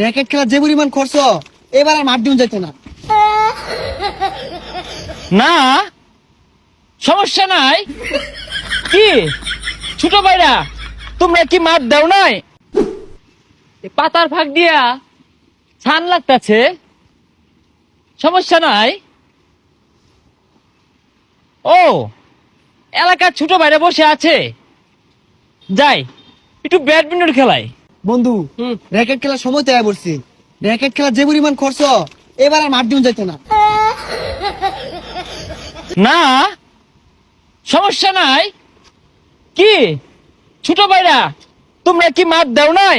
Racket খেলার যে পরিমাণ খরচ, এবার আর মাঠ দিন যাইতো না। না সমস্যা নাই। কি ছোট ভাইরা, তোমরা কি মাঠ দাও নাই? এ পাতার ফাঁক দিয়া ছান লাগতাছে, সমস্যা নাই। ও এলাকার ছোট ভাইরা বসে আছে, যাই একটু ব্যাডমিন্টন খেলাই। বন্ধু, র্যাকেট খেলার সময় তৈরি করছি। র্যাকেট খেলার যে পরিমাণ খরচ, এবার আর মাঠ দিন যাইতো না। না সমস্যা নাই। কি ছোট ভাইরা, তোমরা কি মাঠ দাও নাই?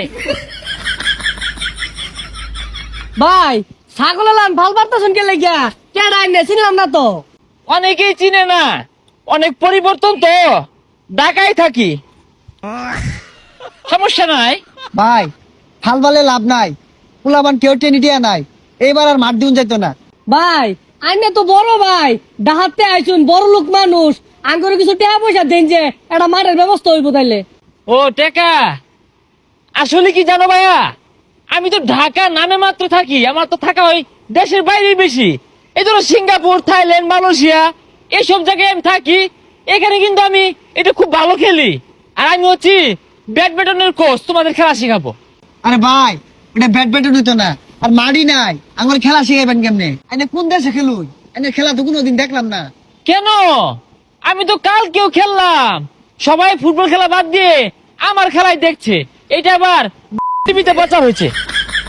ভাই ছাগল লান ভাল পারতেছেন কে লেগিয়া কেডা আইনে চিনলাম না তো। অনেকেই চিনে না, অনেক পরিবর্তন তো, ঢাকায় থাকি। সমস্যা নাই। ভাই হাল বালে লাভ নাই, পোলাবান কেউ টেনে দিয়া নাই, এবার আর মাঠ দিন যাইতো না। ভাই আইনে তো বড় ভাই, ডাহাতে আইছুন বড় লোক মানুষ, আঙ্গুরে কিছু টাকা পয়সা দেন যে একটা মাঠের ব্যবস্থা হইব তাইলে। ও টেকা, আসলে কি জানো ভাইয়া, আমি তো ঢাকা নামে মাত্র থাকি, আমার তো থাকা ওই দেশের বাইরে বেশি। এই ধরো সিঙ্গাপুর, থাইল্যান্ড, মালয়েশিয়া এইসব জায়গায় আমি থাকি। এখানে কিন্তু আমি এটা খুব ভালো খেলি, আর আমি হচ্ছি ব্যাডমিন্টনের কোচ, তোমাদের খেলা শেখাবো। আরে ভাই, এটা ব্যাডমিন্টন হইতো না, আর মাঠই নাই, আমার খেলা শিখাইবেন কেমনে? আইনে কোন দেশে খেলুন? আইনে খেলা তো কোনোদিন দেখলাম না। কেন? আমি তো কালকেও খেললাম, সবাই ফুটবল খেলা বাদ দিয়ে আমার খেলাই দেখছে। এটা আবার টিভিতে প্রচার হয়েছে।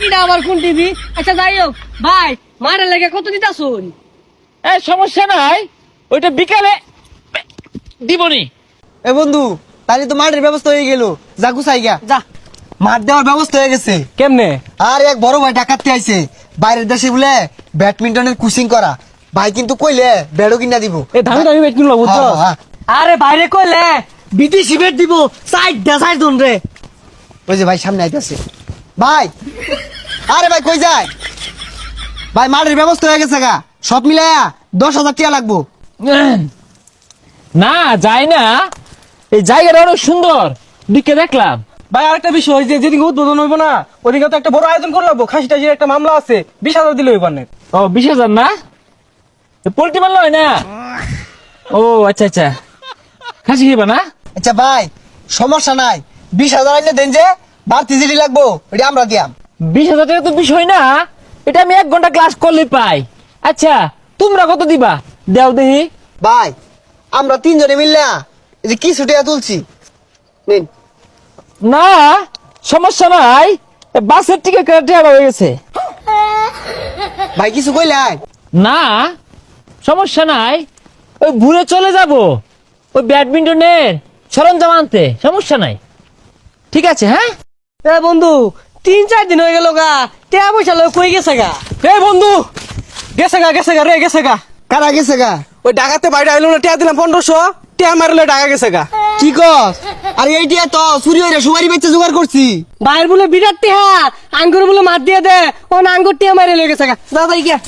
এটা আবার কোন টিভি? আচ্ছা যাই হোক ভাই, মাঠের লেগে কত দিতাছুন? এই সমস্যা নাই, ওইটা বিকালে দিবনি। এ বন্ধু, তাহলে তো মাঠের ব্যবস্থা হয়ে গেল, যা গুছাই গা। যা। মাঠ দেওয়ার ব্যবস্থা হয়ে গেছে। কেমনে? আর এক বড় ভাই ঢাকাতে আইছে, বাইরের দেশে বলে ব্যাডমিন্টনের কোচিং করা। ভাই কিন্তু কইলে ব্যাডও কিনা দিব। এ দামি দামি বেট কিনলো বুঝছো? হ্যাঁ, হ্যাঁ। আরে বাইরে কইলে বিদেশি বেট দিব, সাইড দন রে। ওই যে ভাই সামনে আইতাছে। ভাই, আরে ভাই কই যায়? ভাই মাঠের ব্যবস্থা হয়ে গেছে গা, সব মিলায়া 10,000 টাকা লাগবো। না যায় না, এই জায়গাটা অনেক সুন্দর, দিকে দেখলাম। ভাই আরেকটা বিষয়, যে যেদিন উদ্বোধন হইব না, ওদিকে তো একটা বড় আয়োজন করে লাগবো। খাসি টাসির একটা মামলা আছে, 20,000 দিলে হইব না। ও 20,000 না, পোল্ট্রি মারল হয় না? ও আচ্ছা আচ্ছা, খাসি খেবা না? আচ্ছা ভাই, সমস্যা নাই, 20,000 আইলে দেন, যে বাড়তি জিডি লাগবো ওটা আমরা দিয়াম। 20,000 টাকা তো বিষয় না, এটা আমি 1 ঘন্টা ক্লাস করলে পাই। আচ্ছা তোমরা কত দিবা, দেও দেখি। ভাই আমরা 3 জনে মিললা এই যে কিছু টাকা তুলছি, নিন। না সমস্যা নাই, বাসের টিকিট কেটে হয়ে গেছে। ভাই কিছু কইলাই? না সমস্যা নাই, ওই ঘুরে চলে যাব ওই ব্যাডমিন্টনের সরঞ্জাম আনতে, সমস্যা নাই। ঠিক আছে হ্যাঁ। এ বন্ধু 3-4 দিন হয়ে গেল গা, টাকা পয়সা লয় কই গেছে গা? এ বন্ধু, গেছে গা রে, গেছে গা। কারা গেছে গা? ওই ডাকাতে বাইরে আইলো না, টিয়া দিলাম 1500, টিয়া মারলে ডাকা গেছে গা। কি কস? আরে এই টিয়া তো চুরি হইরা সুপারি বেচে জোগাড় করছি। বাইর বলে বিরাট টিহা, আঙ্গুর বলে মার দিয়ে দে, ও আঙ্গুর টিহা মারি লয়ে গেছে গা। দাদা গিয়া